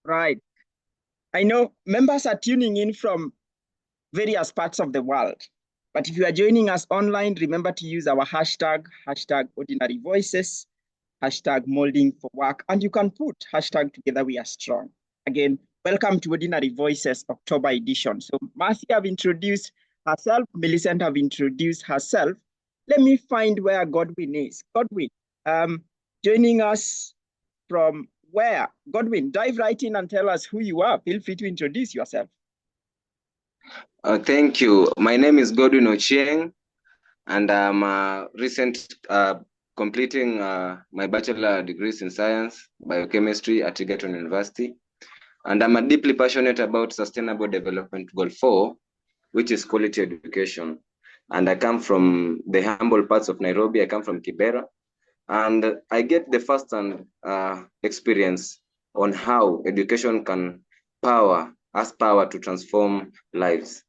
Right. I know members are tuning in from various parts of the world. But if you are joining us online, remember to use our hashtag ordinary voices, hashtag molding for work, and you can put hashtag together we are strong. Again, welcome to Ordinary Voices October edition. So Marcy have introduced herself, Millicent have introduced herself. Let me find where Godwin is. Godwin, joining us from where? Godwin, dive right in and tell us who you are. Feel free to introduce yourself. Thank you. My name is Godwin Ochieng, and I'm recent completing my bachelor degrees in science, biochemistry at Egerton University. And I'm deeply passionate about Sustainable Development Goal 4, which is quality education. And I come from the humble parts of Nairobi. I come from Kibera. And I get the first-hand experience on how education can power to transform lives.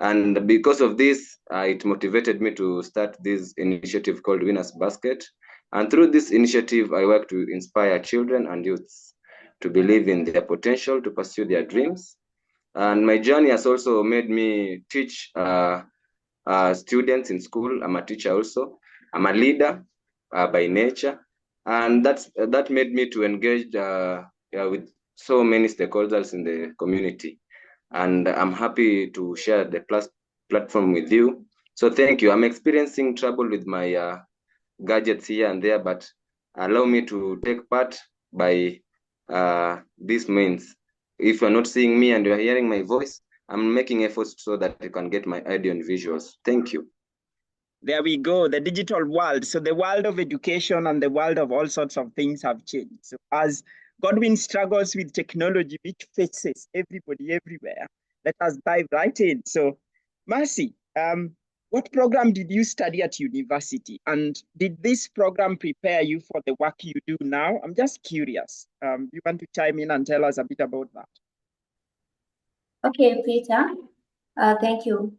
And because of this, it motivated me to start this initiative called Winners Basket. And through this initiative, I work to inspire children and youths to believe in their potential, to pursue their dreams. And my journey has also made me teach students in school. I'm a teacher also. I'm a leader by nature. And that made me to engage with so many stakeholders in the community. And I'm happy to share the platform with you. So thank you. I'm experiencing trouble with my gadgets here and there, but allow me to take part by this means. If you're not seeing me and you're hearing my voice, I'm making efforts so that you can get my audio and visuals. Thank you. There we go, the digital world. So the world of education and the world of all sorts of things have changed. So as Godwin struggles with technology, which faces everybody everywhere, let us dive right in. So Marcy, what program did you study at university? And did this program prepare you for the work you do now? I'm just curious. You want to chime in and tell us a bit about that? Okay, Peter, thank you.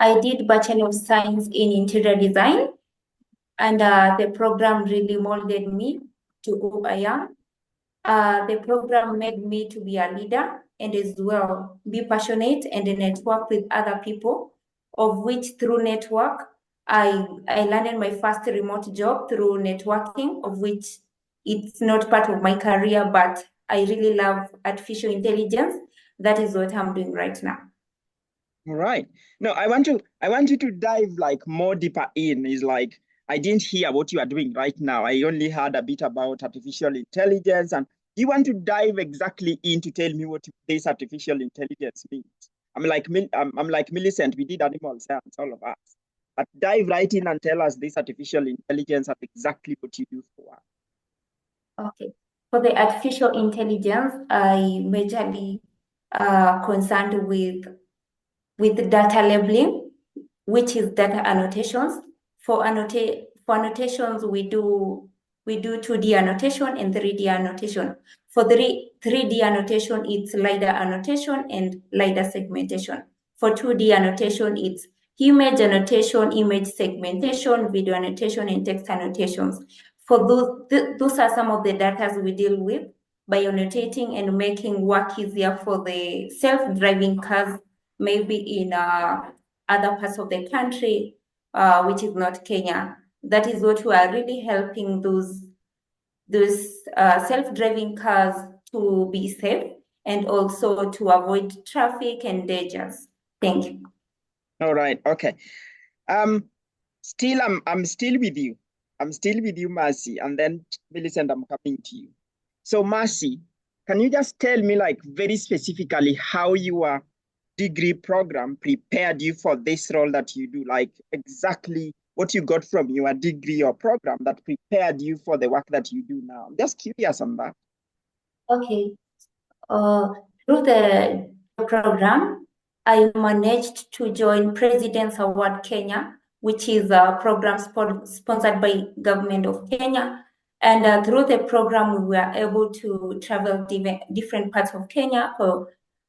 I did Bachelor of Science in Interior Design, and the program really molded me to who I am. The program made me to be a leader and as well be passionate and network with other people, of which through network, I landed my first remote job through networking, of which it's not part of my career, but I really love artificial intelligence. That is what I'm doing right now. All right. No, I want you to dive like more deeper in. Is like I didn't hear what you are doing right now. I only heard a bit about artificial intelligence. And do you want to dive exactly in to tell me what this artificial intelligence means? I'm like Millicent, we did animal science, all of us. But dive right in and tell us this artificial intelligence and exactly what you do for work. Okay. For the artificial intelligence, I majorly concerned with data labeling, which is data annotations. For annotations, we do 2D annotation and 3D annotation. For 3D annotation, it's LiDAR annotation and LiDAR segmentation. For 2D annotation, it's image annotation, image segmentation, video annotation, and text annotations. For those are some of the data we deal with by annotating and making work easier for the self-driving cars, maybe in other parts of the country, which is not Kenya. That is what we are really helping those self-driving cars to be safe and also to avoid traffic and dangers. Thank you. All right. Okay. I'm still with you. I'm still with you, Marcy, and then Millicent, I'm coming to you. So Marcy, can you just tell me like very specifically how your degree program prepared you for this role that you do? Like exactly what you got from your degree or program that prepared you for the work that you do now? I'm just curious on that. Okay. Through the program, I managed to join President's Award Kenya, which is a program sponsored by government of Kenya. And through the program, we were able to travel different parts of Kenya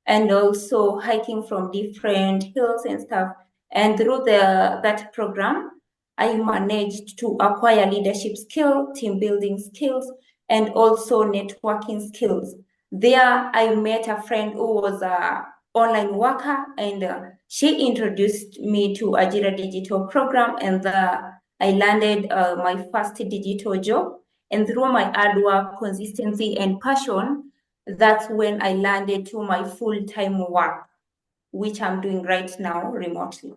and also hiking from different hills and stuff. And through that program, I managed to acquire leadership skills, team building skills, and also networking skills. There, I met a friend who was a online worker, and she introduced me to Ajira Digital program, and I landed my first digital job. And through my hard work, consistency, and passion, that's when I landed to my full-time work, which I'm doing right now remotely.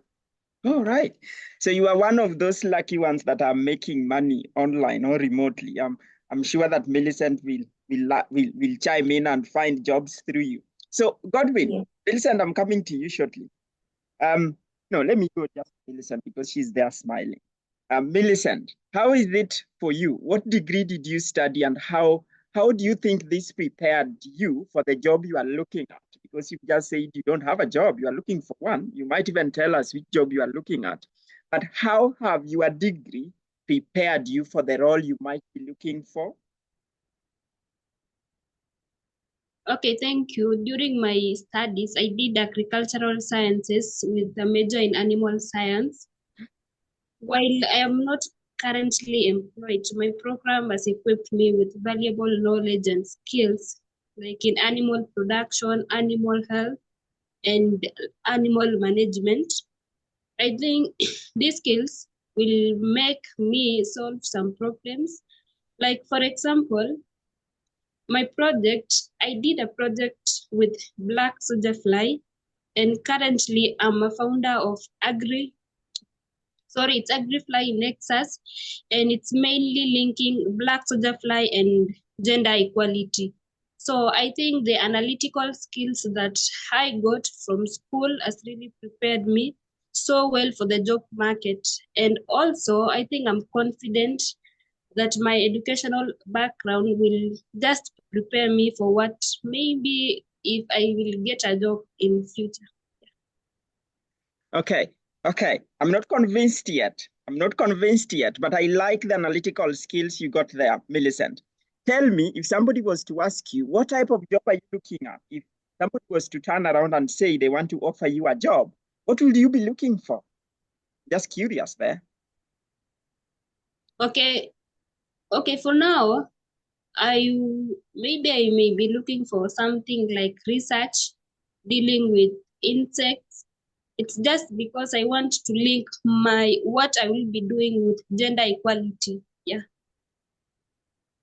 All right. So you are one of those lucky ones that are making money online or remotely. I'm sure that Millicent will chime in and find jobs through you. So Godwin, Yeah. Millicent, I'm coming to you shortly. No, let me go just Millicent because she's there smiling. Millicent, how is it for you? What degree did you study, and how do you think this prepared you for the job you are looking at? Because you just said you don't have a job, you are looking for one. You might even tell us which job you are looking at. But how have your degree prepared you for the role you might be looking for? Okay, thank you. During my studies, I did agricultural sciences with a major in animal science. While I am not currently employed, my program has equipped me with valuable knowledge and skills like in animal production, animal health, and animal management. I think these skills will make me solve some problems. Like, for example, I did a project with black soldier fly, and currently I'm a founder of it's AgriFly Nexus, and it's mainly linking black soldier fly and gender equality. So I think the analytical skills that I got from school has really prepared me so well for the job market. And also, I think I'm confident that my educational background will just prepare me for what maybe if I will get a job in future. Okay, okay. I'm not convinced yet. I'm not convinced yet, but I like the analytical skills you got there, Millicent. Tell me, if somebody was to ask you, what type of job are you looking at? If somebody was to turn around and say they want to offer you a job, what would you be looking for? Just curious there. Okay, for now, I I may be looking for something like research dealing with insects. It's just because I want to link my what I will be doing with gender equality. Yeah.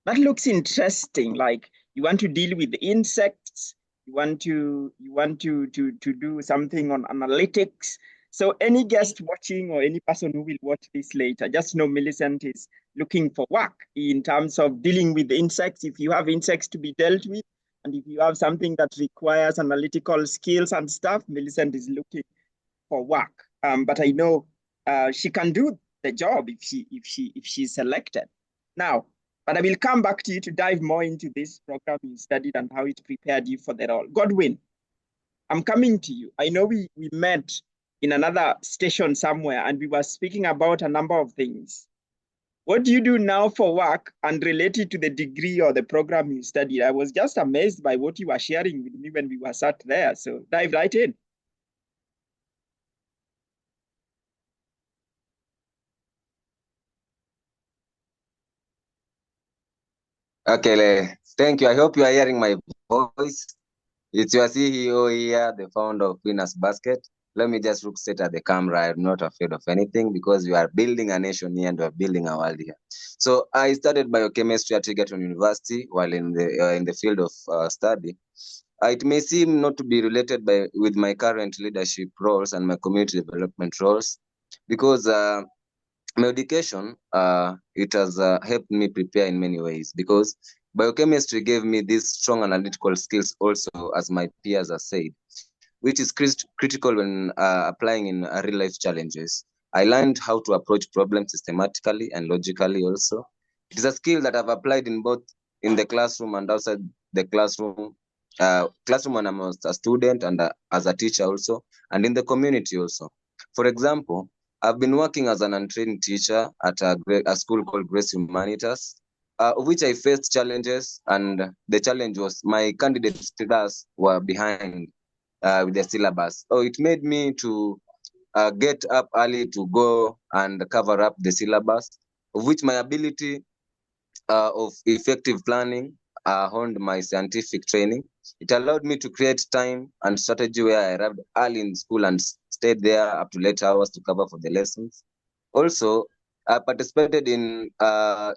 That looks interesting. Like you want to deal with insects, you want to do something on analytics. So any guest watching or any person who will watch this later, just know Millicent is looking for work in terms of dealing with insects. If you have insects to be dealt with, and if you have something that requires analytical skills and stuff, Millicent is looking for work. But I know she can do the job if she's selected. Now, but I will come back to you to dive more into this program you studied and how it prepared you for the role. Godwin, I'm coming to you. I know we met in another station somewhere and we were speaking about a number of things. What do you do now for work and related to the degree or the program you studied? I was just amazed by what you were sharing with me when we were sat there. So dive right in. Okay, thank you. I hope you are hearing my voice. It's your CEO here, the founder of Winners Basket. Let me just look straight at the camera. I'm not afraid of anything because we are building a nation here and we are building a world here. So I studied biochemistry at Egerton University while in the field of study. It may seem not to be related with my current leadership roles and my community development roles because my education, it has helped me prepare in many ways because biochemistry gave me these strong analytical skills also, as my peers have said, which is critical when applying in real life challenges. I learned how to approach problems systematically and logically also. It is a skill that I've applied in both in the classroom and outside the classroom. Classroom when I'm a student and as a teacher also, and in the community also. For example, I've been working as an untrained teacher at a school called Grace Humanitas, of which I faced challenges, and the challenge was my candidates class were behind with the syllabus. So it made me to get up early to go and cover up the syllabus, of which my ability of effective planning honed my scientific training. It allowed me to create time and strategy where I arrived early in school and stayed there up to late hours to cover for the lessons. Also, I participated in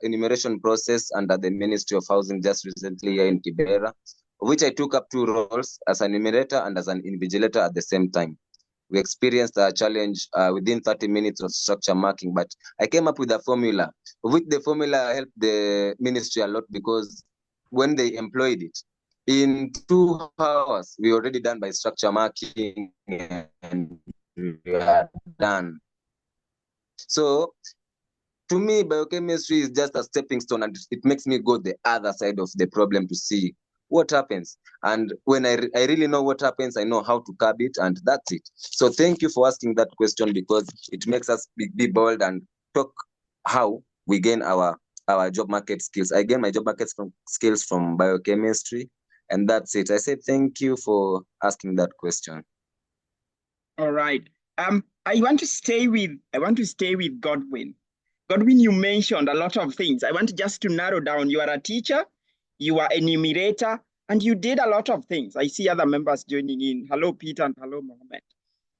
enumeration process under the Ministry of Housing just recently here in Kibera, which I took up 2 roles as an enumerator and as an invigilator at the same time. We experienced a challenge within 30 minutes of structure marking, but I came up with a formula, which the formula helped the ministry a lot because when they employed it, in 2 hours, we already done by structure marking and we are done. So to me, biochemistry is just a stepping stone and it makes me go the other side of the problem to see what happens. And when I really know what happens, I know how to curb it, and that's it. So thank you for asking that question because it makes us be bold and talk how we gain our job market skills. I gain my job market skills from biochemistry, and that's it. I say thank you for asking that question. All right. I want to stay with Godwin. Godwin, you mentioned a lot of things. I want just to narrow down. You are a teacher, you are a enumerator, and you did a lot of things. I see other members joining in. Hello, Peter, and hello, Mohammed.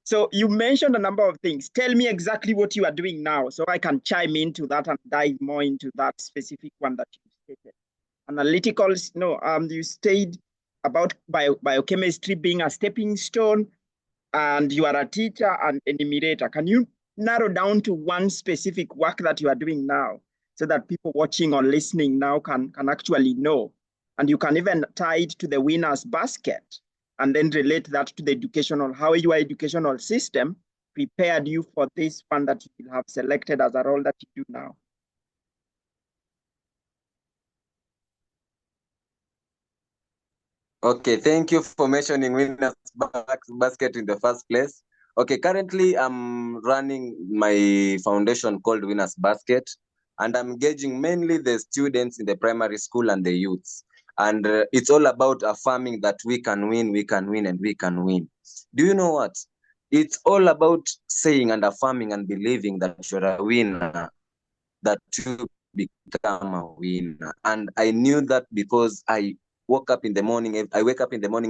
So you mentioned a number of things. Tell me exactly what you are doing now so I can chime into that and dive more into that specific one that you stated. Analytical, no, you stated about biochemistry being a stepping stone, and you are a teacher and enumerator. Can you narrow down to one specific work that you are doing now so that people watching or listening now can actually know? And you can even tie it to the winner's basket and then relate that to the educational, how your educational system prepared you for this one that you have selected as a role that you do now. Okay, thank you for mentioning Winners Basket in the first place. Okay, currently I'm running my foundation called Winners Basket, and I'm engaging mainly the students in the primary school and the youths. And it's all about affirming that we can win, and we can win. Do you know what? It's all about saying and affirming and believing that you're a winner, that you become a winner. And I knew that because I wake up in the morning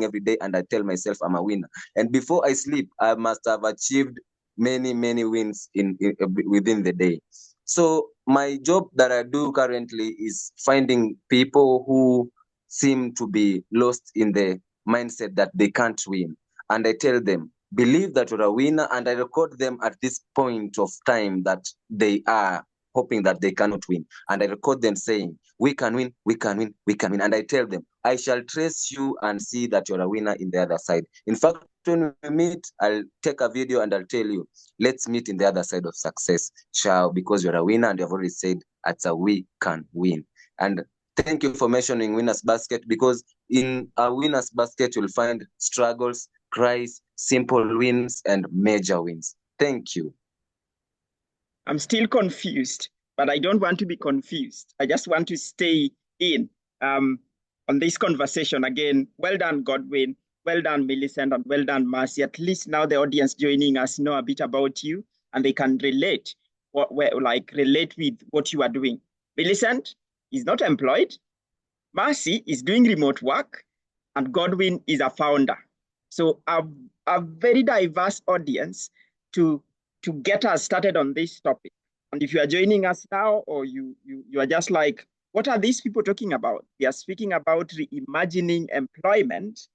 every day and I tell myself I'm a winner. And before I sleep, I must have achieved many wins within the day. So my job that I do currently is finding people who seem to be lost in the mindset that they can't win. And I tell them, believe that you're a winner, and I record them at this point of time that they are hoping that they cannot win. And I record them saying, we can win, we can win, we can win. And I tell them, I shall trace you and see that you're a winner in the other side. In fact, when we meet, I'll take a video and I'll tell you, let's meet in the other side of success, shall, because you're a winner and you've already said, it's a we can win. And thank you for mentioning Winners Basket, because in a Winners Basket, you'll find struggles, cries, simple wins, and major wins. Thank you. I'm still confused, but I don't want to be confused. I just want to stay in on this conversation. Again, well done, Godwin. Well done, Millicent, and well done, Marcy. At least now the audience joining us know a bit about you and they can relate, relate with what you are doing. Millicent is not employed. Marcy is doing remote work, and Godwin is a founder. So a very diverse audience to get us started on this topic. And if you are joining us now, or you are just like, what are these people talking about? They are speaking about reimagining employment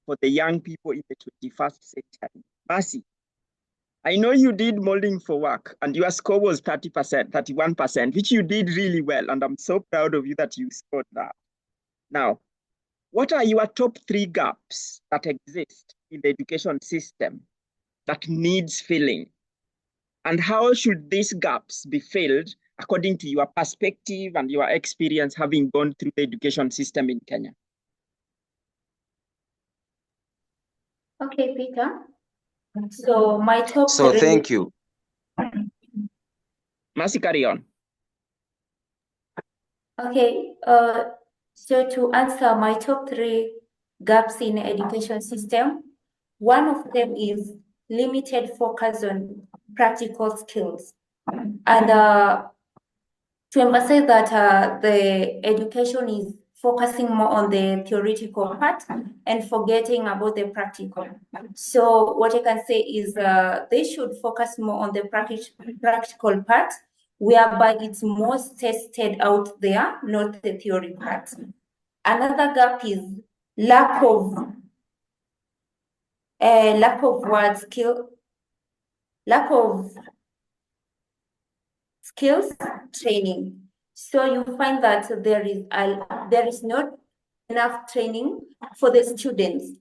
for the young people in the 21st century. Marcy, I know you did molding for work and your score was 30%, 31%, which you did really well. And I'm so proud of you that you scored that. Now, what are your top 3 gaps that exist in the education system that needs filling? And how should these gaps be filled according to your perspective and your experience having gone through the education system in Kenya? Okay, Peter. So my top 3. Thank you. Mercy, carry on. Okay, so to answer my top 3 gaps in education system, one of them is limited focus on practical skills. And to emphasize that the education is focusing more on the theoretical part and forgetting about the practical. So what I can say is they should focus more on the practical part, whereby it's most tested out there, not the theory part. Another gap is lack of skills training. So you find that there is not enough training for the students.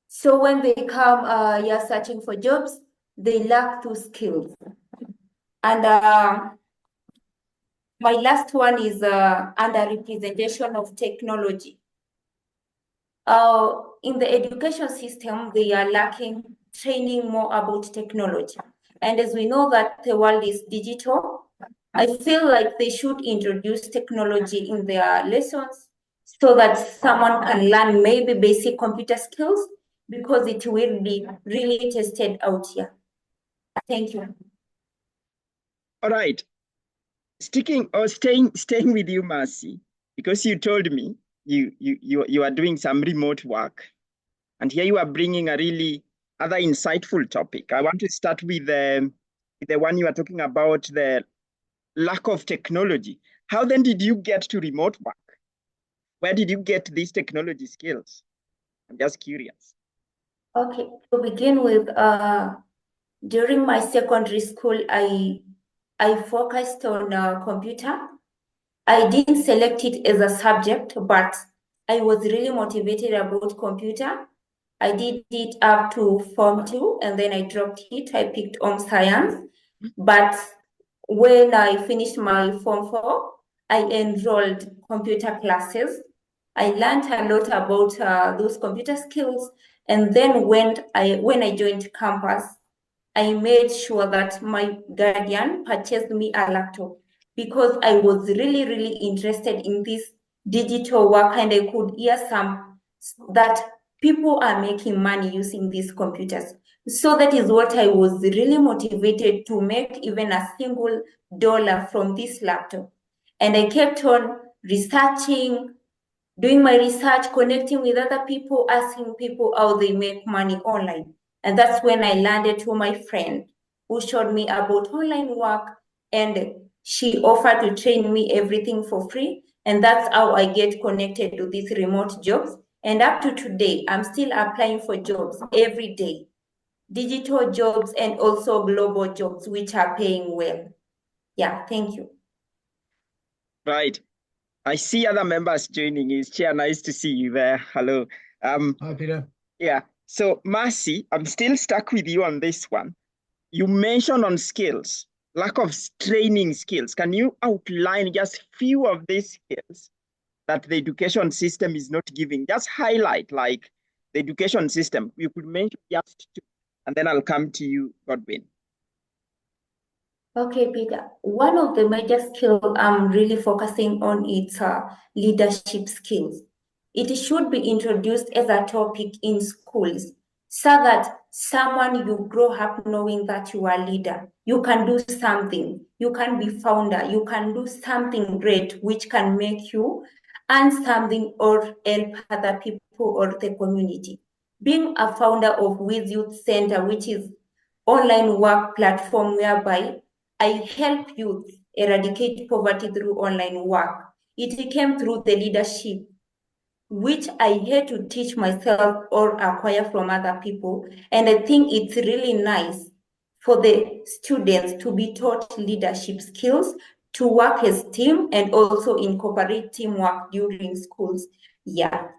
So when they come here searching for jobs, they lack those skills. And my last one is underrepresentation of technology. In the education system, they are lacking training more about technology. And as we know that the world is digital, I feel like they should introduce technology in their lessons so that someone can learn maybe basic computer skills, because it will be really tested out here. Thank you. All right. Staying with you, Mercy, because you told me you are doing some remote work, and here you are bringing a really other insightful topic. I want to start with the one you are talking about, the lack of technology. How then did you get to remote work? Where did you get these technology skills? I'm just curious. Okay, to begin with, during my secondary school, I focused on computer. I didn't select it as a subject, but I was really motivated about computer. I did it up to Form 2, and then I dropped it. I picked home science. But when I finished my Form 4, I enrolled computer classes. I learned a lot about those computer skills. And then when I joined campus, I made sure that my guardian purchased me a laptop, because I was really, really interested in this digital work, and I could hear some that people are making money using these computers. So that is what I was really motivated to make even a single dollar from this laptop. And I kept on researching, doing my research, connecting with other people, asking people how they make money online. And that's when I landed to my friend who showed me about online work, and she offered to train me everything for free. And that's how I get connected to these remote jobs. And up to today, I'm still applying for jobs every day, digital jobs and also global jobs, which are paying well. Yeah, thank you. Right. I see other members joining. It's Chair, nice to see you there. Hello. Hi, Peter. Yeah. So, Mercy, I'm still stuck with you on this one. You mentioned on skills, lack of training skills. Can you outline just few of these skills that the education system is not giving? Just highlight like the education system. You could mention just two, and then I'll come to you, Godwin. Okay, Peter. One of the major skills I'm really focusing on is leadership skills. It should be introduced as a topic in schools, so that someone you grow up knowing that you are a leader. You can do something. You can be founder. You can do something great, which can make you earn something or help other people or the community. Being a founder of With Youth Center, which is online work platform whereby I help youth eradicate poverty through online work. It came through the leadership, which I had to teach myself or acquire from other people. And I think it's really nice for the students to be taught leadership skills, to work as team, and also incorporate teamwork during schools. Yeah.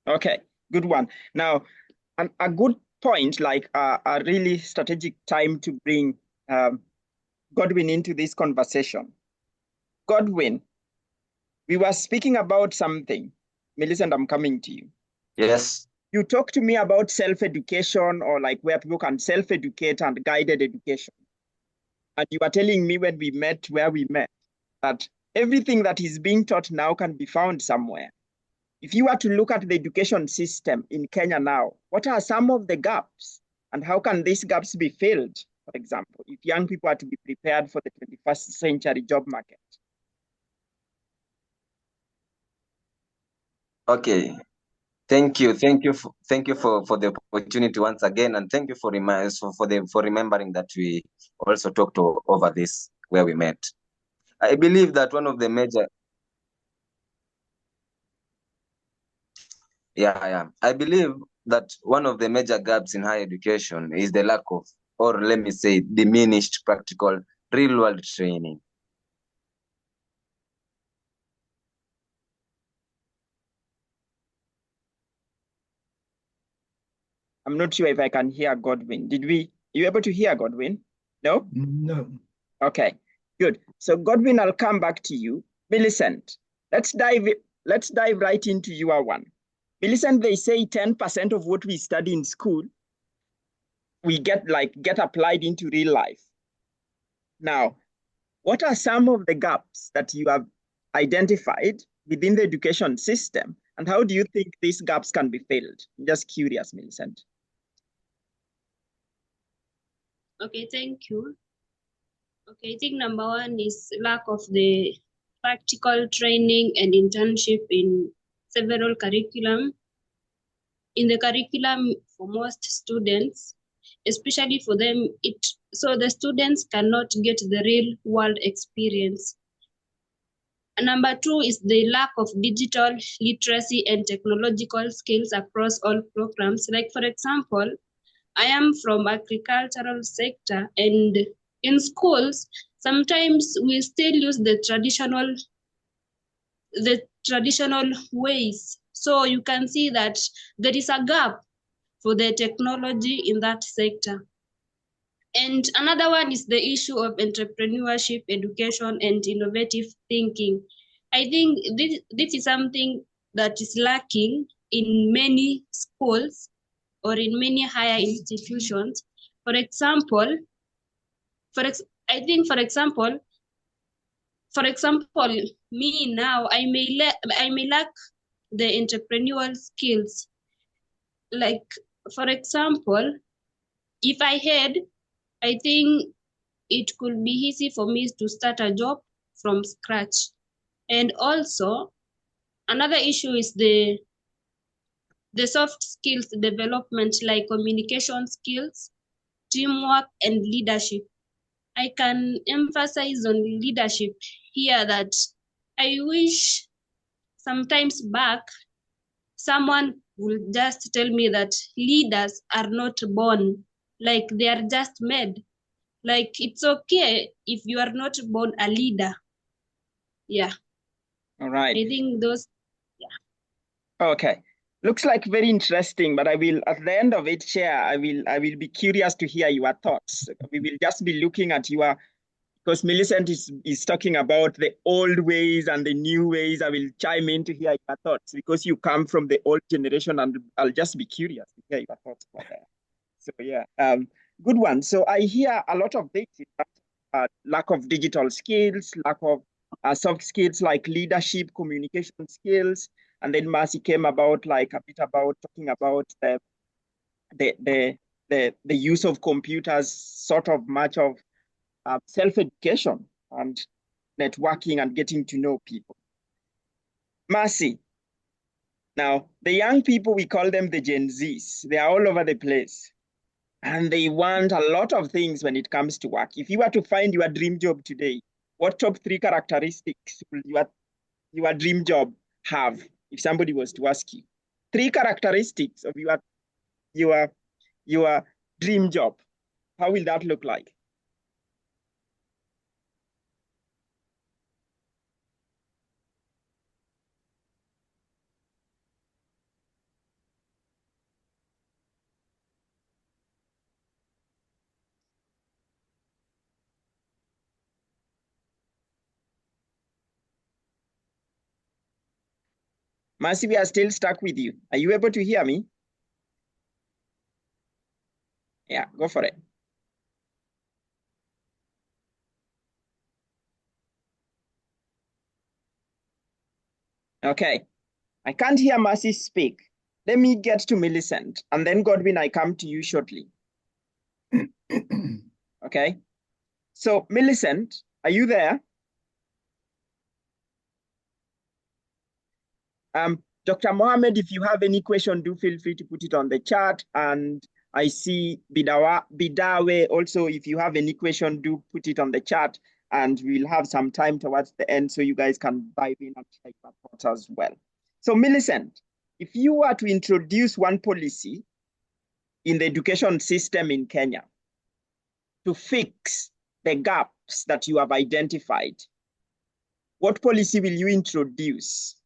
Okay, good one. Now, a good point, like a really strategic time to bring Godwin into this conversation. Godwin, we were speaking about something. Millicent, I'm coming to you. Yes. You talked to me about self-education, or like where people can self-educate and guided education. And you were telling me when we met, where we met, that everything that is being taught now can be found somewhere. If you were to look at the education system in Kenya now, what are some of the gaps, and how can these gaps be filled? For example, if young people are to be prepared for the 21st century job market. Okay. Thank you. Thank you for the opportunity once again, and thank you for remembering that we also talked over this where we met. I believe that one of the major yeah. I believe that one of the major gaps in higher education is the lack of, or let me say, diminished practical real world training. I'm not sure if I can hear Godwin. You able to hear Godwin? No? No. Okay, good. So Godwin, I'll come back to you. Millicent, let's dive right into your one. Millicent, they say 10% of what we study in school, we get applied into real life. Now, what are some of the gaps that you have identified within the education system, and how do you think these gaps can be filled? I'm just curious, Millicent. Okay, thank you. Okay, I think number one is lack of the practical training and internship in several curriculum. In the curriculum for most students, especially for them, so the students cannot get the real world experience. And number two is the lack of digital literacy and technological skills across all programs. Like for example, I am from agricultural sector, and in schools, sometimes we still use the traditional ways. So you can see that there is a gap for the technology in that sector. And another one is the issue of entrepreneurship, education, and innovative thinking. I think this is something that is lacking in many schools or in many higher institutions. For example, I think for example, me now, I may lack the entrepreneurial skills. Like for example, if I had, I think it could be easy for me to start a job from scratch. And also, another issue is the soft skills development, like communication skills, teamwork, and leadership. I can emphasize on leadership here that I wish sometimes back someone will just tell me that leaders are not born, like they are just made. Like it's okay if you are not born a leader. Yeah. All right. I think those, yeah. Okay. Looks like very interesting, but I will, at the end of it, share, I will be curious to hear your thoughts. We will just be looking at your, because Millicent is talking about the old ways and the new ways. I will chime in to hear your thoughts because you come from the old generation, and I'll just be curious to hear your thoughts about that. So yeah, good one. So I hear a lot of things, lack of digital skills, lack of soft skills like leadership, communication skills, and then Marcy came about like a bit about talking about the the the use of computers, sort of much of self-education and networking and getting to know people. Marcy, now the young people, we call them the Gen Zs. They are all over the place. And they want a lot of things when it comes to work. If you were to find your dream job today, what top 3 characteristics will your dream job have? If somebody was to ask you 3 characteristics of your your dream job, how will that look like? Mercy, we are still stuck with you. Are you able to hear me? Yeah, go for it. Okay, I can't hear Mercy speak. Let me get to Millicent, and then Godwin, I come to you shortly. Okay, so Millicent, are you there? Dr. Mohammed, if you have any question, do feel free to put it on the chat. And I see Bidawe also, if you have any question, do put it on the chat. And we'll have some time towards the end so you guys can dive in and take that thoughts as well. So Millicent, if you were to introduce one policy in the education system in Kenya to fix the gaps that you have identified, what policy will you introduce?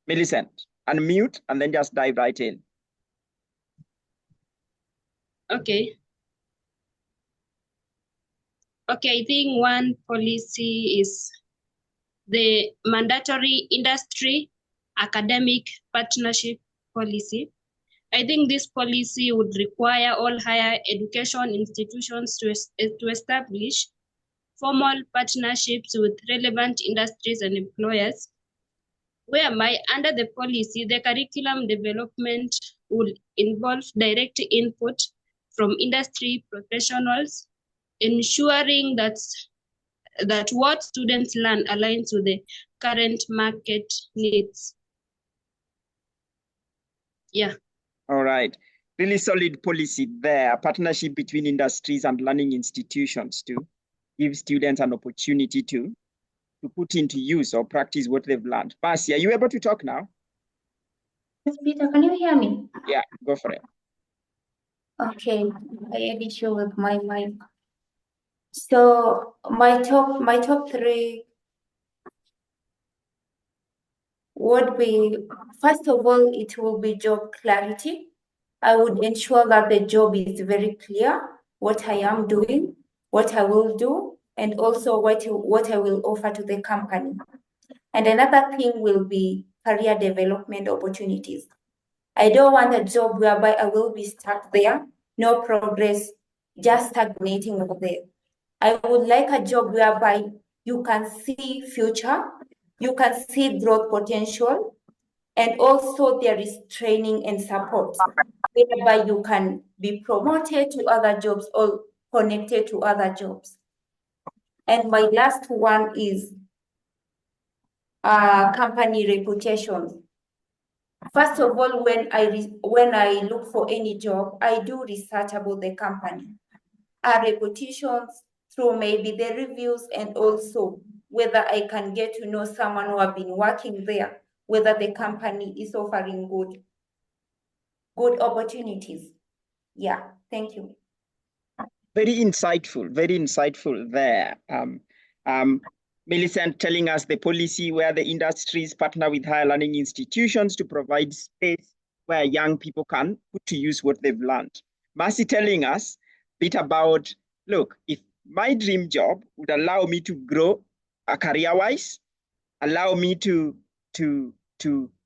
Millicent, unmute and then just dive right in. Okay. Okay, I think one policy is the mandatory industry academic partnership policy. I think this policy would require all higher education institutions to establish formal partnerships with relevant industries and employers, whereby under the policy, the curriculum development will involve direct input from industry professionals, ensuring that what students learn aligns with the current market needs. Yeah. All right. Really solid policy there. Partnership between industries and learning institutions to give students an opportunity to put into use or practice what they've learned. Basi, are you able to talk now? Yes, Peter, can you hear me? Yeah, go for it. Okay, I had issue with my mic. So my top three would be, first of all, it will be job clarity. I would ensure that the job is very clear, what I am doing, what I will do, and also what I will offer to the company. And another thing will be career development opportunities. I don't want a job whereby I will be stuck there, no progress, just stagnating over there. I would like a job whereby you can see future, you can see growth potential, and also there is training and support, whereby you can be promoted to other jobs or connected to other jobs. And my last one is company reputation. First of all, when I look for any job, I do research about the company, our reputations through maybe the reviews, and also whether I can get to know someone who have been working there, whether the company is offering good opportunities. Yeah, thank you. Very insightful there. Millicent telling us the policy where the industries partner with higher learning institutions to provide space where young people can put to use what they've learned. Mercy telling us a bit about, look, if my dream job would allow me to grow career-wise, allow me to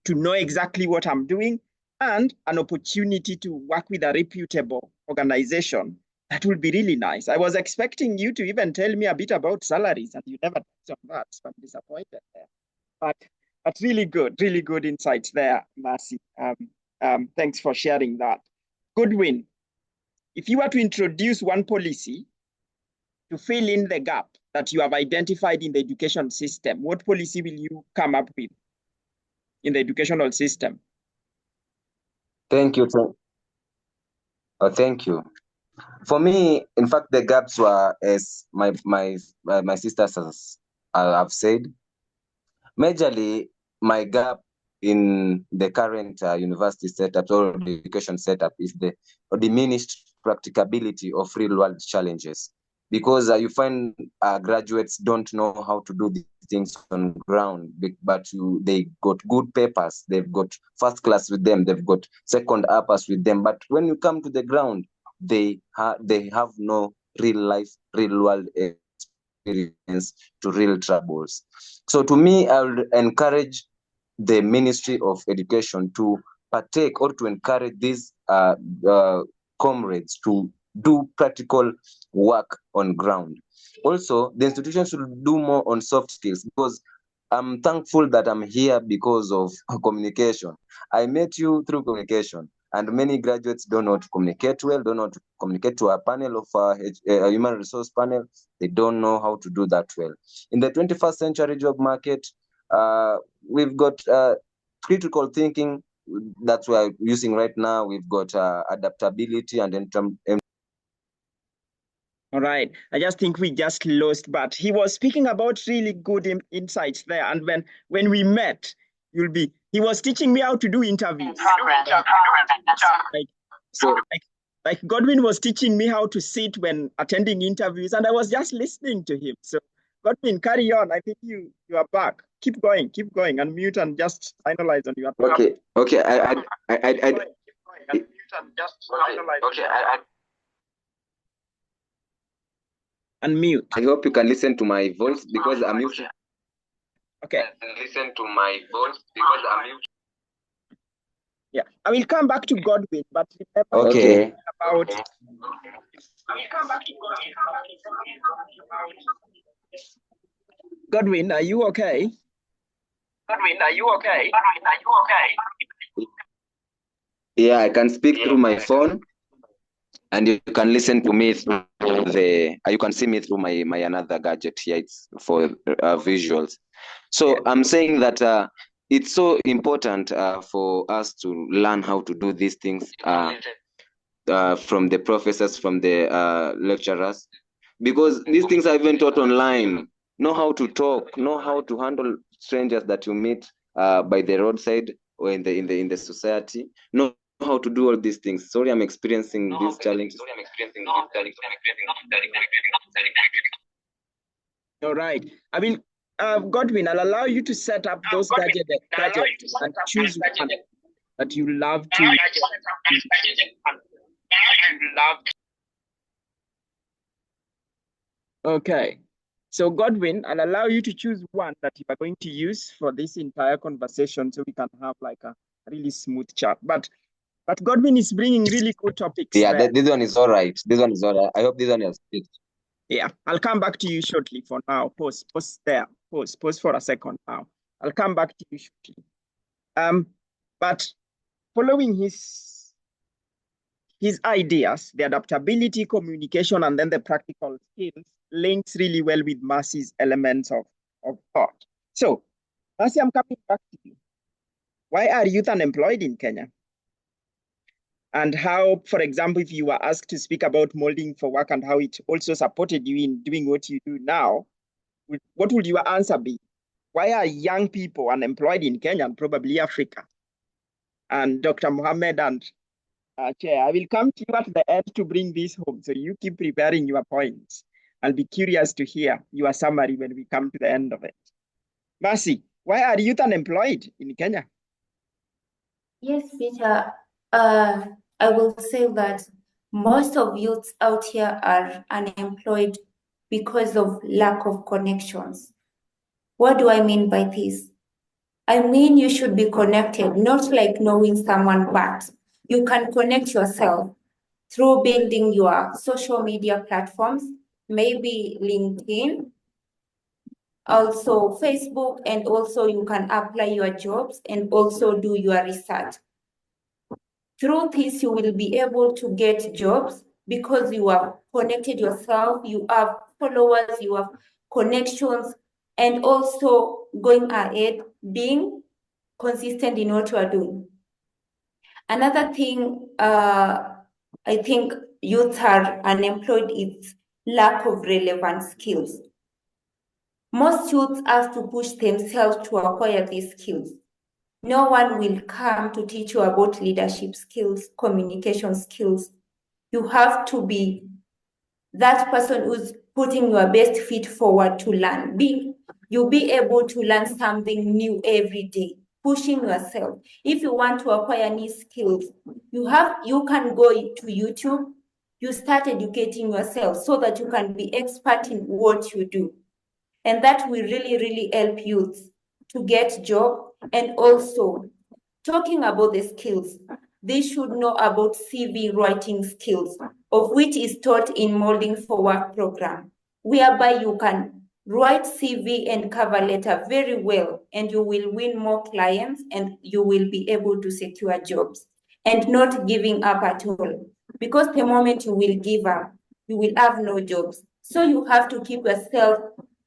know exactly what I'm doing, and an opportunity to work with a reputable organization, that would be really nice. I was expecting you to even tell me a bit about salaries, and you never touched on that, so I'm disappointed there. But really good insights there, Mercy. Thanks for sharing that. Goodwin, if you were to introduce one policy to fill in the gap that you have identified in the education system, what policy will you come up with in the educational system? Thank you. Thank you. For me, in fact, the gaps were, as my sisters have said, majorly my gap in the current university setup or education setup is the diminished practicability of real-world challenges, because you find graduates don't know how to do these things on ground, but they got good papers, they've got first class with them, they've got second uppers with them, but when you come to the ground, they have no real world experience to real troubles. So to me, I would encourage the Ministry of Education to partake or to encourage these comrades to do practical work on ground. Also, the institution should do more on soft skills, because I'm thankful that I'm here because of communication. I met you through communication, and many graduates don't know how to communicate well, don't know how to communicate to a panel of a human resource panel. They don't know how to do that well. In the 21st century job market, We've got critical thinking. That's what we're using right now. We've got adaptability and All right. I just think we just lost, but he was speaking about really good insights there. And when we met, he was teaching me how to do interviews. Like, so like Godwin was teaching me how to sit when attending interviews, and I was just listening to him. So Godwin, carry on. I think you are back. Keep going, unmute and just finalize on your okay. Okay. Unmute. I hope you can listen to my voice because I'm using. Okay. Listen to my voice because I'm using. Yeah, I will come back to Godwin, but remember Okay. about. Godwin, are you okay? Yeah, I can speak through my phone, and you can listen to me through you can see me through my another gadget here. It's for visuals. So I'm saying that it's so important for us to learn how to do these things from the professors, from the lecturers, because these things are even taught online. Know how to talk, know how to handle strangers that you meet by the roadside or in the society. Know how to do all these things. Sorry, I'm experiencing these challenges. All right. I mean, Godwin, I'll allow you to set up those gadgets and choose one that you love to. Okay. So Godwin, I'll allow you to choose one that you are going to use for this entire conversation so we can have like a really smooth chat. But Godwin is bringing really good topics. Yeah, there. this one is all right. This one is all right. I hope this one is fit. Yeah, I'll come back to you shortly. For now, pause there. Pause for a second now. I'll come back to you shortly. But following his ideas, the adaptability, communication, and then the practical skills links really well with Mercy's elements of thought. So, Mercy, I'm coming back to you. Why are youth unemployed in Kenya? And how, for example, if you were asked to speak about molding for work and how it also supported you in doing what you do now, what would your answer be? Why are young people unemployed in Kenya and probably Africa? And Dr. Mohammed and Chair, I will come to you at the end to bring this home. So you keep preparing your points. I'll be curious to hear your summary when we come to the end of it. Mercy, why are youth unemployed in Kenya? Yes, Peter. I will say that most of youths out here are unemployed because of lack of connections. What do I mean by this? I mean, you should be connected, not like knowing someone, but you can connect yourself through building your social media platforms, maybe LinkedIn, also Facebook, and also you can apply your jobs and also do your research. Through this, you will be able to get jobs because you have connected yourself, you have followers, you have connections, and also going ahead, being consistent in what you are doing. Another thing I think youths are unemployed is lack of relevant skills. Most youths have to push themselves to acquire these skills. No one will come to teach you about leadership skills, communication skills. You have to be that person who's putting your best feet forward to learn. You'll be able to learn something new every day, pushing yourself. If you want to acquire new skills, you can go to YouTube, you start educating yourself so that you can be expert in what you do. And that will really, really help youth to get job. And also, talking about the skills, they should know about CV writing skills, of which is taught in Molding for Work program, whereby you can write CV and cover letter very well, and you will win more clients and you will be able to secure jobs, and not giving up at all. Because the moment you will give up, you will have no jobs. So you have to keep yourself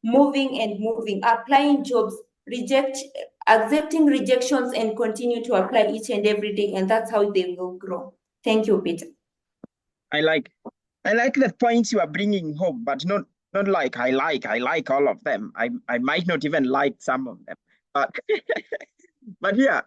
moving and moving, applying jobs accepting rejections and continue to apply each and every day, and that's how they will grow. Thank you, Peter. I like the points you are bringing home, but not like I like all of them. I might not even like some of them, but but yeah,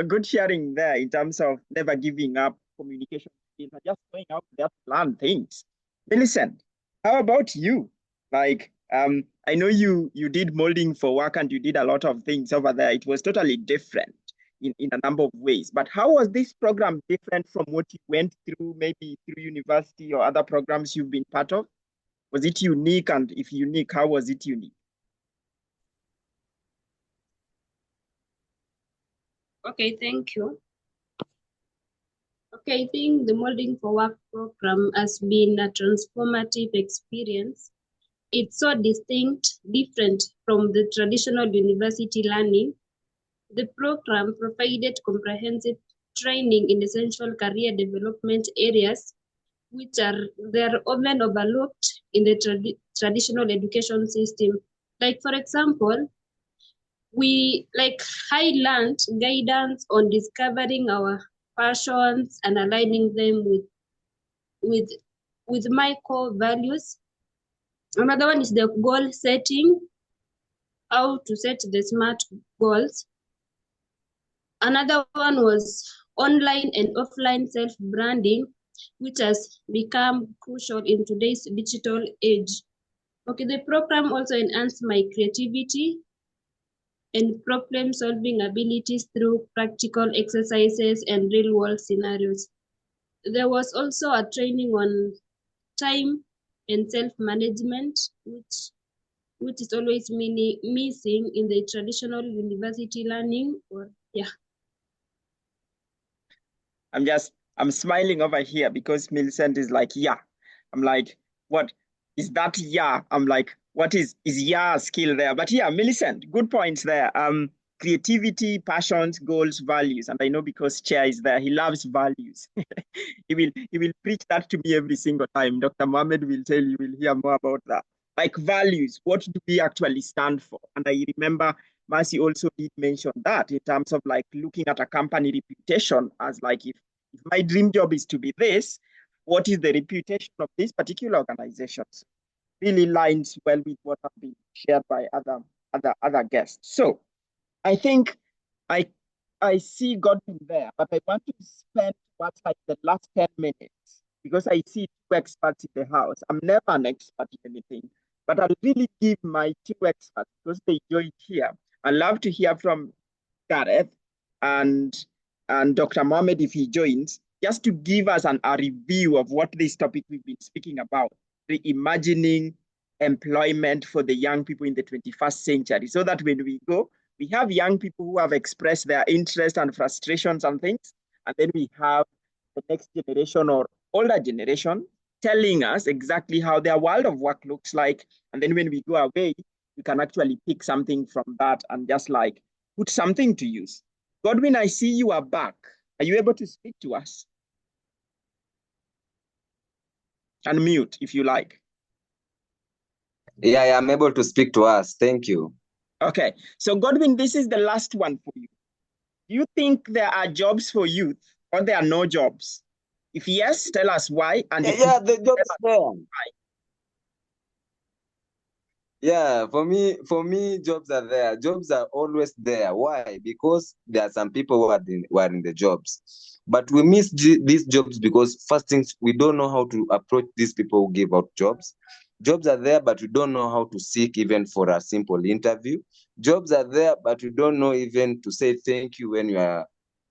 good sharing there in terms of never giving up communication skills and just going out there to learn things. Millicent, how about you? Like, I know you did molding for work and you did a lot of things over there. It was totally different in a number of ways. But how was this program different from what you went through, maybe through university or other programs you've been part of? Was it unique? And if unique, how was it unique? Okay, thank you. Okay, I think the Molding for Work program has been a transformative experience. It's so distinct, different from the traditional university learning. The program provided comprehensive training in essential career development areas, which are they're often overlooked in the traditional education system. Like, for example, I learned guidance on discovering our passions and aligning them with with my core values. Another one is the goal setting, how to set the SMART goals. Another one was online and offline self-branding, which has become crucial in today's digital age. Okay, the program also enhanced my creativity and problem-solving abilities through practical exercises and real-world scenarios. There was also a training on time and self-management, which is always missing in the traditional university learning. I'm smiling over here because Millicent is like, yeah. I'm like, what is that? Yeah. I'm like, what is yeah a skill there? But yeah, Millicent, good points there. Creativity, passions, goals, values. And I know because Chair is there, he loves values. he will preach that to me every single time. Dr. Mohammed will tell you, we'll hear more about that. Like values, what do we actually stand for? And I remember Mercy also did mention that in terms of like looking at a company reputation as like if my dream job is to be this, what is the reputation of this particular organization? So really lines well with what have been shared by other guests. So I think I I see Godwin there, but I want to spend what's like the last 10 minutes because I see two experts in the house. I'm never an expert in anything, but I'll really give my two experts because they joined here. I'd love to hear from Gareth and Dr. Mohammed if he joins, just to give us a review of what this topic we've been speaking about, reimagining employment for the young people in the 21st century, so that when we go, we have young people who have expressed their interest and frustrations and things, and then we have the next generation or older generation telling us exactly how their world of work looks like. And then when we go away, we can actually pick something from that and just like put something to use. Godwin, I see you are back. Are you able to speak to us? Unmute if you like. Yeah, I'm able to speak to us. Thank you. Okay, so Godwin, this is the last one for you. Do you think there are jobs for youth or there are no jobs? If yes, tell us why. And yeah, the jobs there. Why. Yeah, for me, jobs are there. Jobs are always there. Why? Because there are some people who are in the jobs, but we miss these jobs because first things, we don't know how to approach these people who give out jobs. Jobs are there, but we don't know how to seek even for a simple interview. Jobs are there, but we don't know even to say thank you when you are.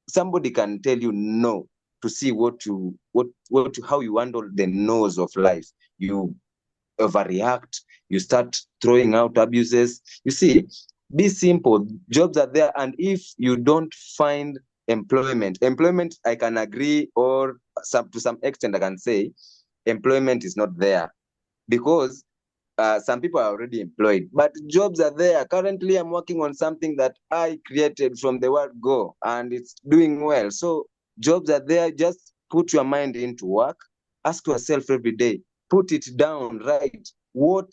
Somebody can tell you no to see how you handle the no's of life. You overreact, you start throwing out abuses. You see, be simple. Jobs are there, and if you don't find employment, I can agree, or to some extent I can say employment is not there because some people are already employed, but jobs are there. Currently, I'm working on something that I created from the word go, and it's doing well. So jobs are there. Just put your mind into work. Ask yourself every day. Put it down, right? What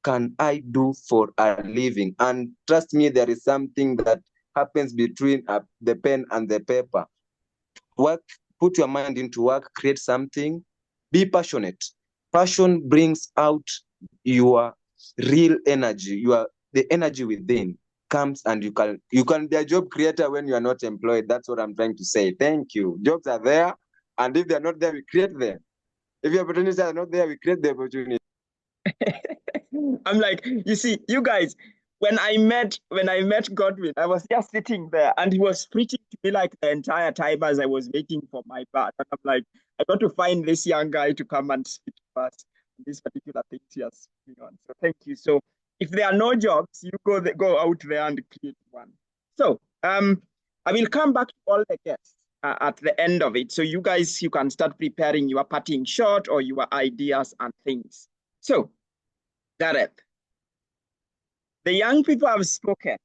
can I do for a living? And trust me, there is something that happens between the pen and the paper. Work, put your mind into work, create something, be passionate. Passion brings out your real energy, the energy within comes, and you can be a job creator when you are not employed. That's what I'm trying to say. Thank you. Jobs are there, and if they're not there, we create them. If your opportunities are not there, we create the opportunity. I'm like, you see, you guys, when I met Godwin, I was just sitting there and he was preaching to me like the entire time as I was waiting for my part. And I'm like, I got to find this young guy to come and speak to us on this particular thing he is speaking on. So thank you. So if there are no jobs, you go out there and create one. So I will come back to all the guests at the end of it. So you guys, you can start preparing your parting shot or your ideas and things. So Gareth, the young people have spoken.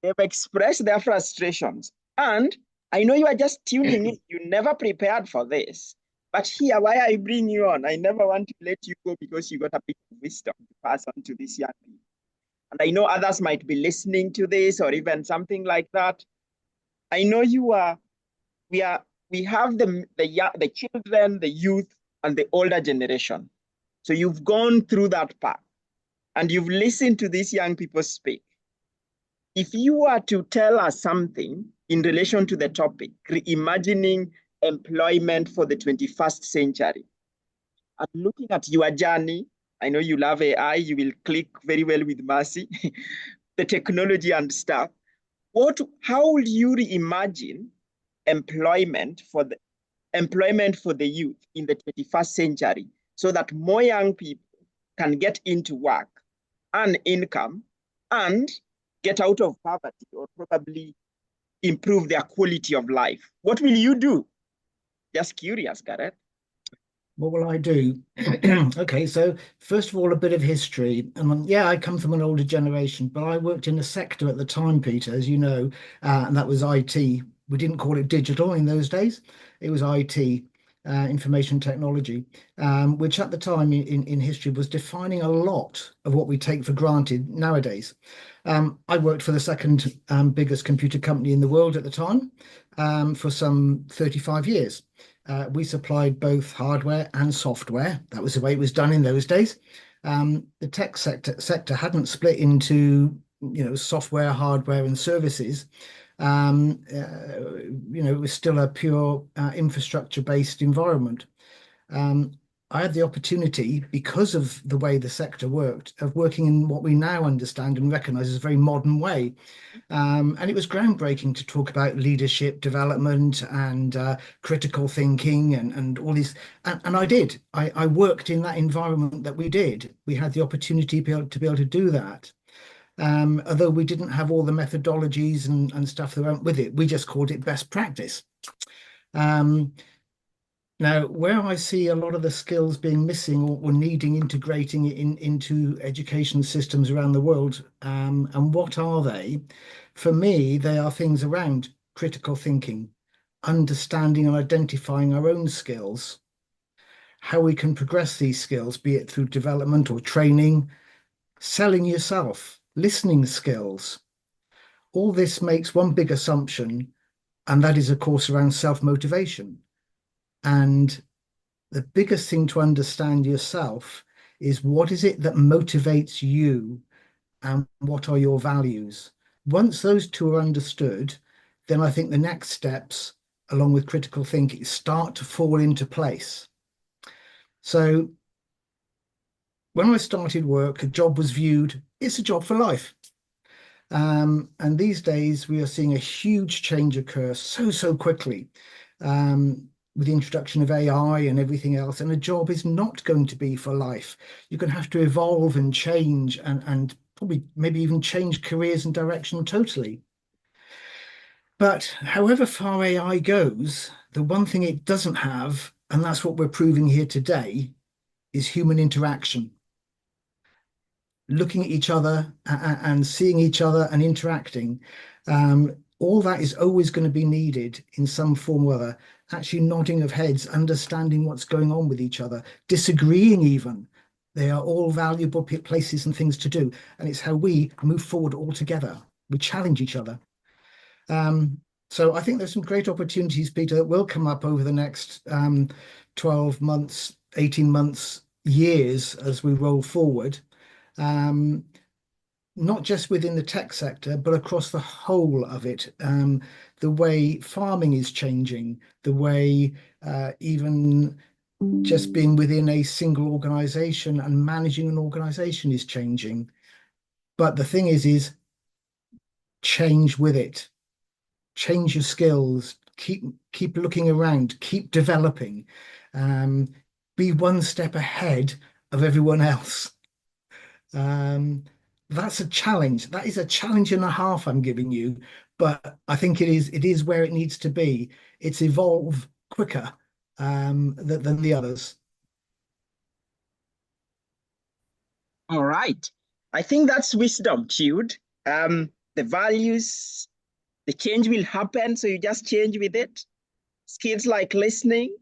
They've expressed their frustrations. And I know you are just tuning in. You never prepared for this. But here, why I bring you on, I never want to let you go because you got a bit of wisdom to pass on to these young people. And I know others might be listening to this or even something like that. I know we have the children, the youth, and the older generation. So you've gone through that path and you've listened to these young people speak. If you were to tell us something in relation to the topic, reimagining employment for the 21st century, and looking at your journey, I know you love AI, you will click very well with Mercy, the technology and stuff. How will you reimagine employment for the youth in the 21st century so that more young people can get into work, earn income, and get out of poverty or probably improve their quality of life? What will you do? Just curious, Gareth. What will I do? Okay, so first of all, a bit of history. And yeah, I come from an older generation, but I worked in a sector at the time, Peter, as you know, and that was IT. We didn't call it digital in those days. It was IT, information technology, which at the time in history was defining a lot of what we take for granted nowadays. I worked for the second biggest computer company in the world at the time for some 35 years. We supplied both hardware and software. That was the way it was done in those days. The tech sector hadn't split into, software, hardware, and services. It was still a pure infrastructure-based environment. I had the opportunity, because of the way the sector worked, of working in what we now understand and recognize as a very modern way. And it was groundbreaking to talk about leadership development and critical thinking and all these. And I did. I worked in that environment that we did. We had the opportunity to be able to do that. Although we didn't have all the methodologies and stuff that went with it. We just called it best practice. Now, where I see a lot of the skills being missing or needing integrating into education systems around the world, and what are they? For me, they are things around critical thinking, understanding and identifying our own skills, how we can progress these skills, be it through development or training, selling yourself, listening skills. All this makes one big assumption, and that is, of course, around self-motivation. And the biggest thing to understand yourself is, what is it that motivates you and what are your values? Once those two are understood, then I think the next steps, along with critical thinking, start to fall into place. So when I started work, a job was viewed, it's a job for life. And these days we are seeing a huge change occur so quickly. With the introduction of AI and everything else, and a job is not going to be for life. You're going to have to evolve and change and probably maybe even change careers and direction totally. But however far AI goes, the one thing it doesn't have, and that's what we're proving here today, is human interaction. Looking at each other and seeing each other and interacting. All that is always going to be needed in some form or other. Actually nodding of heads, understanding what's going on with each other, disagreeing even, They are all valuable places and things to do, and it's how we move forward all together. We challenge each other. So I think there's some great opportunities, Peter, that will come up over the next 12 months, 18 months, years as we roll forward. Not just within the tech sector, but across the whole of it. The way farming is changing, the way even just being within a single organization and managing an organization is changing. But the thing is change with it. Change your skills, keep looking around, keep developing, be one step ahead of everyone else. That's a challenge. That is a challenge and a half I'm giving you, but I think it is where it needs to be. It's evolve quicker than the others. All right. I think that's wisdom, Jude. The values, the change will happen, so you just change with it. Skills like listening.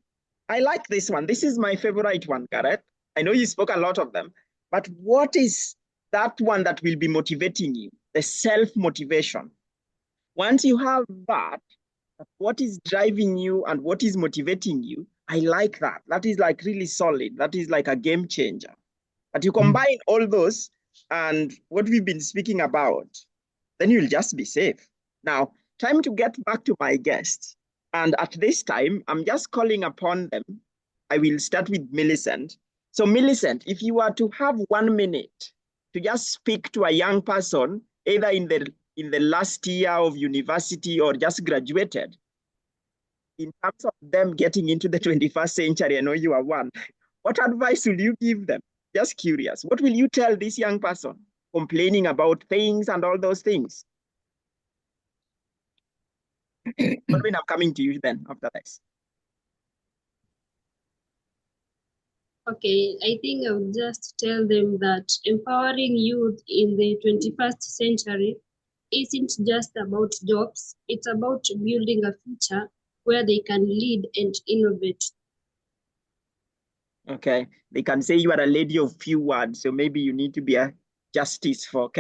I like this one. This is my favorite one, Gareth. I know you spoke a lot of them, but what is that one that will be motivating you? The self-motivation. Once you have that, what is driving you and what is motivating you, I like that. That is like really solid. That is like a game changer. But you combine all those and what we've been speaking about, then you'll just be safe. Now, time to get back to my guests. And at this time, I'm just calling upon them. I will start with Millicent. So Millicent, if you were to have 1 minute to just speak to a young person, either in the last year of university or just graduated, in terms of them getting into the 21st century, I know you are one, what advice will you give them? Just curious. What will you tell this young person complaining about things and all those things? When I'm coming to you then after this. Okay, I think I would just tell them that empowering youth in the 21st century isn't just about jobs, it's about building a future where they can lead and innovate. Okay, they can say you are a lady of few words, so maybe you need to be a justice for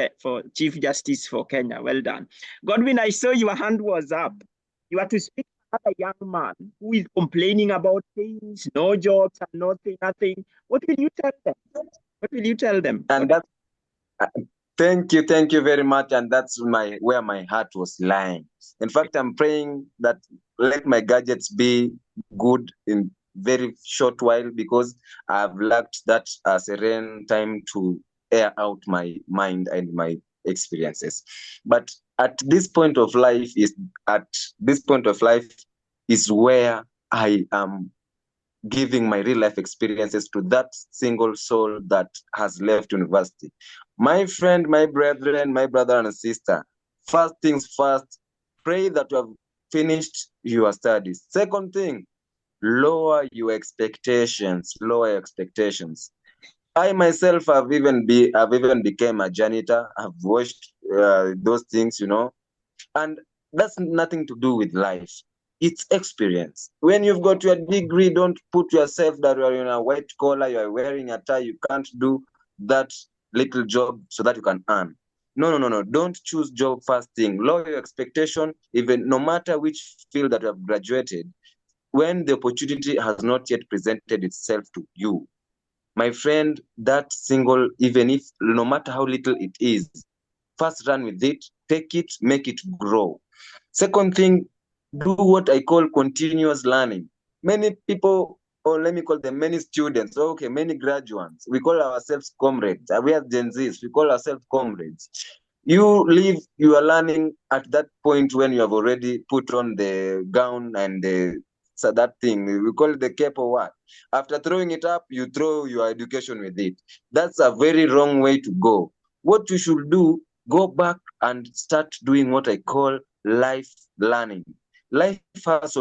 Chief Justice for Kenya. Well done. Godwin, I saw your hand was up. You are to speak to a young man who is complaining about things, no jobs and nothing. What will you tell them? What will you tell them? And that, thank you very much. And that's where my heart was lying. In fact, I'm praying that let my gadgets be good in very short while, because I've lacked that serene time to air out my mind and my experiences. But at this point of life is where I am giving my real life experiences to that single soul that has left university. My friend, my brethren, my brother and sister, first things first, pray that you have finished your studies. Second thing, lower your expectations. I myself have even became a janitor. I've watched those things, and that's nothing to do with life. It's experience. When you've got your degree, don't put yourself that you are in a white collar, you are wearing a tie, you can't do that little job so that you can earn. No. Don't choose job first thing. Lower your expectation, even no matter which field that you have graduated, when the opportunity has not yet presented itself to you. My friend, that single, even if no matter how little it is, first run with it, take it, make it grow. Second thing, do what I call continuous learning. Many people, or let me call them many students, many graduates, we call ourselves comrades. We are Gen Zs, we call ourselves comrades. You are learning at that point when you have already put on the gown and that thing, we call it the cape or what. After throwing it up, you throw your education with it. That's a very wrong way to go. What you should do, go back and start doing what I call life learning. Life has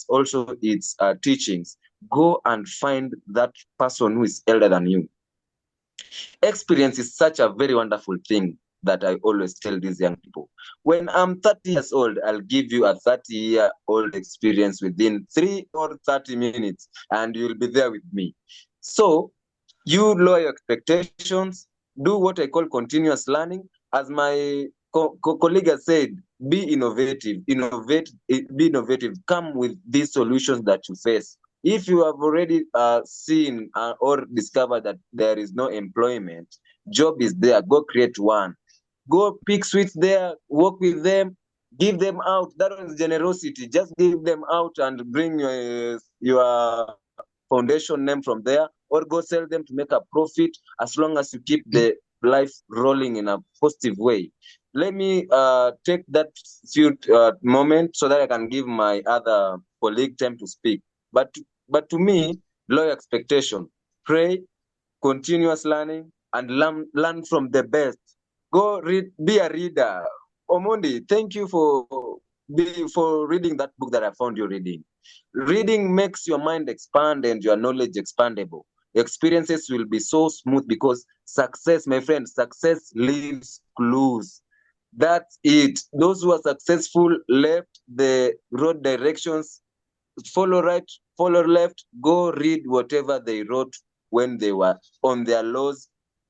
also its teachings. Go and find that person who is elder than you. Experience is such a very wonderful thing that I always tell these young people. When I'm 30 years old, I'll give you a 30-year-old experience within 3 or 30 minutes, and you'll be there with me. So You lower your expectations, do what I call continuous learning. As my colleague has said, be innovative, be innovative, come with these solutions that you face. If you have already seen or discovered that there is no employment, job is there, go create one. Go pick sweets there, work with them, give them out. That was generosity. Just give them out and bring your foundation name from there, or go sell them to make a profit, as long as you keep the life rolling in a positive way. Let me take that few moment so that I can give my other colleague time to speak. But to me, low expectation, pray, continuous learning, and learn from the best. Go read, be a reader. Omondi, thank you for reading that book that I found you reading. Reading makes your mind expand and your knowledge expandable. Experiences will be so smooth because success, my friend, success leaves clues. That's it. Those who are successful left the road directions, follow right, follow left, go read whatever they wrote when they were on their lows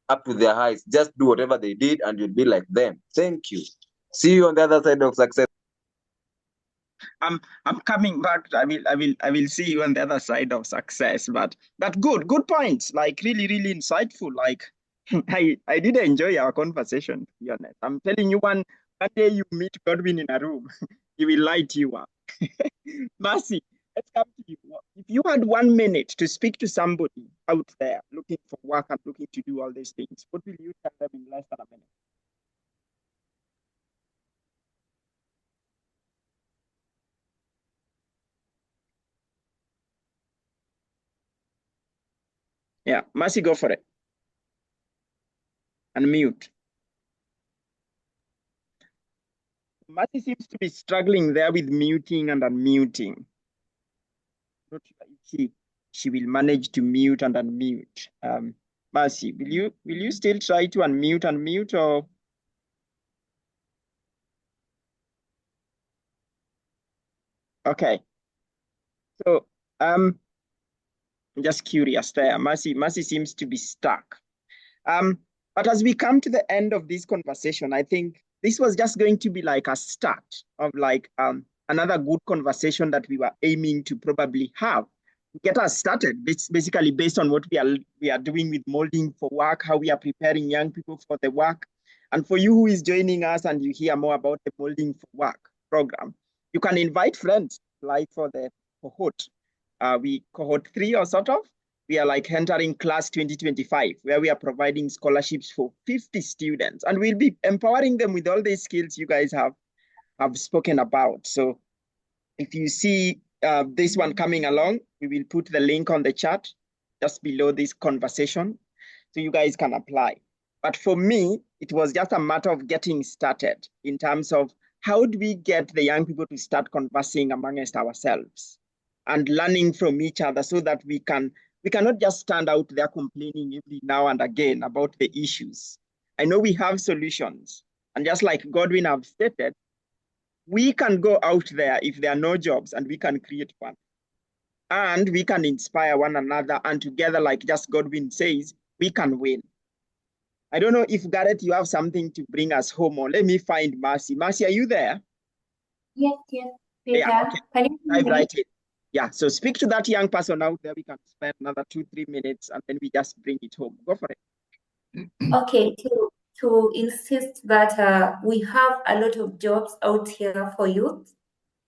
up to their highs. Just do whatever they did and you'll be like them. Thank you. See you on the other side of success. I'm coming back. I will see you on the other side of success. But good points. Like really insightful. Like I did enjoy our conversation, to be honest. I'm telling you, one day you meet Godwin in a room, he will light you up. Mercy, let's come to you. If you had 1 minute to speak to somebody out there looking for work and looking to do all these things, what will you tell them in less than a minute? Yeah, Mercy, go for it. Unmute. Mercy seems to be struggling there with muting and unmuting. Not sure if she will manage to mute and unmute. Mercy, will you still try to unmute or? Okay. So I'm just curious there. Mercy seems to be stuck. Um, but as we come to the end of this conversation, I think this was just going to be like a start of like another good conversation that we were aiming to probably have to get us started. It's basically based on what we are doing with molding for work, how we are preparing young people for the work. And for you who is joining us and you hear more about the molding for work program, you can invite friends like for the cohort. We cohort 3 or sort of we are like entering class 2025, where we are providing scholarships for 50 students. And we'll be empowering them with all the skills you guys have spoken about. So if you see this one coming along, we will put the link on the chat just below this conversation so you guys can apply. But for me, it was just a matter of getting started in terms of how do we get the young people to start conversing amongst ourselves and learning from each other so that we cannot just stand out there complaining every now and again about the issues. I know we have solutions. And just like Godwin have stated, we can go out there if there are no jobs and we can create one. And we can inspire one another, and together, like just Godwin says, we can win. I don't know if Gareth, you have something to bring us home, or let me find Mercy. Mercy, are you there? Yes, Peter. Yeah, okay. Can you hear Dive me? right in. Yeah, so speak to that young person out there. We can spend another 2-3 minutes and then we just bring it home. Go for it. Okay, to insist that we have a lot of jobs out here for youth.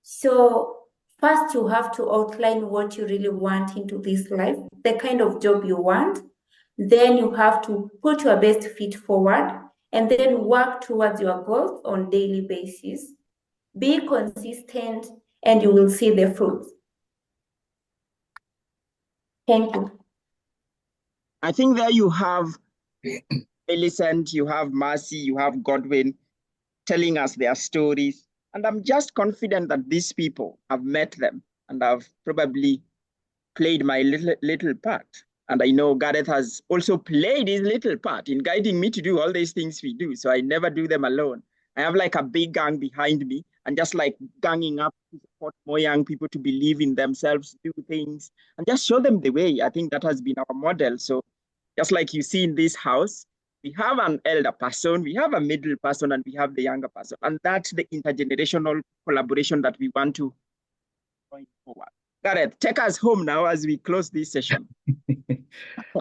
So first you have to outline what you really want into this life, the kind of job you want. Then you have to put your best feet forward and then work towards your goals on daily basis. Be consistent and you will see the fruits. Thank you. I think there you have Millicent, you have Mercy, you have Godwin telling us their stories. And I'm just confident that these people have met them and have probably played my little part. And I know Gareth has also played his little part in guiding me to do all these things we do. So I never do them alone. I have like a big gang behind me and just like ganging up to support more young people to believe in themselves, do things, and just show them the way. I think that has been our model. So Just like you see in this house, we have an elder person, we have a middle person, and we have the younger person. And that's the intergenerational collaboration that we want to going forward. Gareth, take us home now as we close this session.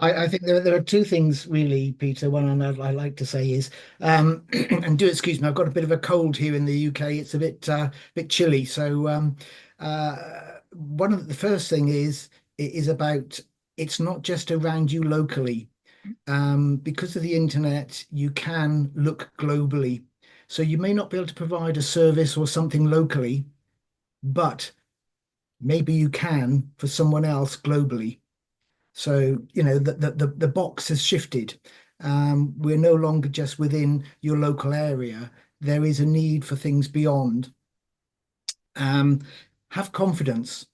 I think there are two things really, Peter. One I'd like to say is, and do excuse me, I've got a bit of a cold here in the UK. It's a bit chilly. So one of the first thing is about it's not just around you locally. Because of the internet, you can look globally. So you may not be able to provide a service or something locally, but maybe you can for someone else globally. So, you know, the box has shifted. We're no longer just within your local area. There is a need for things beyond. Have confidence.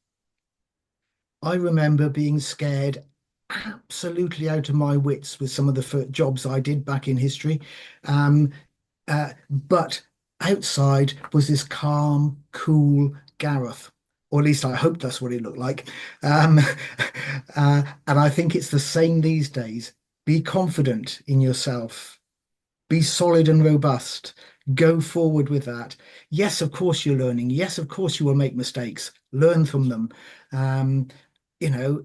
I remember being scared absolutely out of my wits with some of the jobs I did back in history. But outside was this calm, cool Gareth, or at least I hope that's what it looked like. Um, and I think it's the same these days. Be confident in yourself. Be solid and robust. Go forward with that. Yes, of course you're learning. Yes, of course you will make mistakes. Learn from them. Um, you know,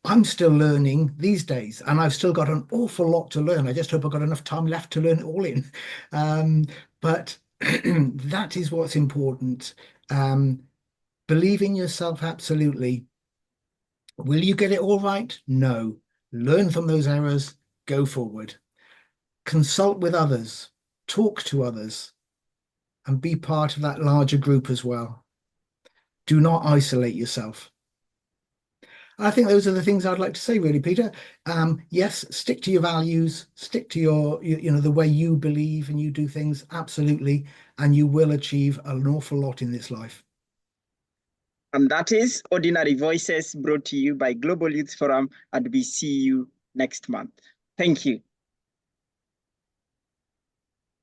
I'm still learning these days, and I've still got an awful lot to learn. I just hope I've got enough time left to learn it all in. But that is what's important. Believe in yourself, absolutely. Will you get it all right? No. Learn from those errors, go forward. Consult with others, talk to others, and be part of that larger group as well. Do not isolate yourself. I think those are the things I'd like to say, really, Peter. Yes, stick to your values, stick to you know, the way you believe and you do things, absolutely, and you will achieve an awful lot in this life. And that is Ordinary Voices, brought to you by Global Youth Forum, and we see you next month. Thank you.